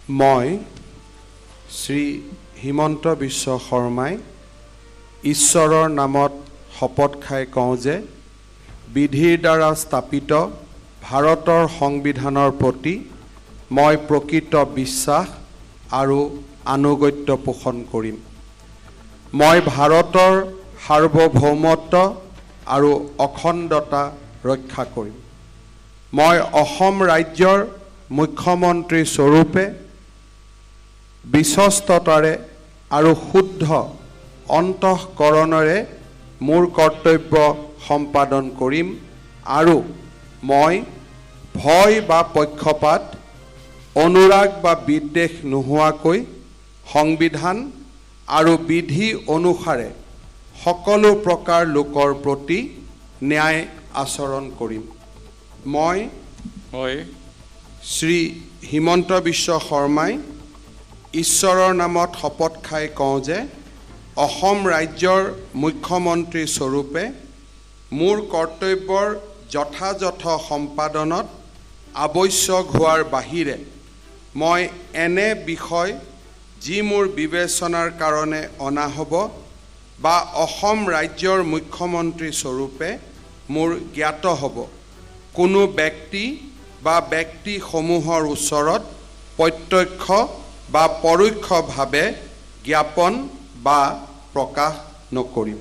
মই শ্ৰী হিমন্ত বিশ্ব শৰ্মাই ঈশ্বৰৰ নামত শপত খাই কওঁ যে বিধিৰ দ্বাৰা স্থাপিত ভাৰতৰ সংবিধানৰ প্ৰতি মই প্ৰকৃত বিশ্বাস আৰু আনুগত্য পোষণ কৰিম। মই ভাৰতৰ সাৰ্বভৌমত্ব আৰু অখণ্ডতা ৰক্ষা কৰিম। মই অসম ৰাজ্যৰ মুখ্যমন্ত্ৰী স্বৰূপে বিশ্বস্ততাৰে আৰু শুদ্ধ অন্তঃকৰণেৰে মোৰ কৰ্তব্য সম্পাদন কৰিম আৰু মই ভয় বা পক্ষপাত অনুৰাগ বা বিদ্বেষ নোহোৱাকৈ সংবিধান আৰু বিধি অনুসাৰে সকলো প্ৰকাৰ লোকৰ প্ৰতি ন্যায় আচৰণ কৰিম। মই শ্ৰী হিমন্ত বিশ্ব শৰ্মাই ঈশ্বৰৰ নামত শপত খাই কওঁ যে অসম ৰাজ্যৰ মুখ্যমন্ত্ৰী স্বৰূপে মোৰ কৰ্তব্যৰ যথাযথ সম্পাদনত আৱশ্যক হোৱাৰ বাহিৰে মই এনে বিষয় যি মোৰ বিবেচনাৰ কাৰণে অনা হ'ব বা অসম ৰাজ্যৰ মুখ্যমন্ত্ৰী স্বৰূপে মোৰ জ্ঞাত হ'ব কোনো ব্যক্তি বা ব্যক্তিসমূহৰ ওচৰত প্ৰত্যক্ষ বা পৰোক্ষভাৱে জ্ঞাপন বা প্ৰকাশ নকৰিম।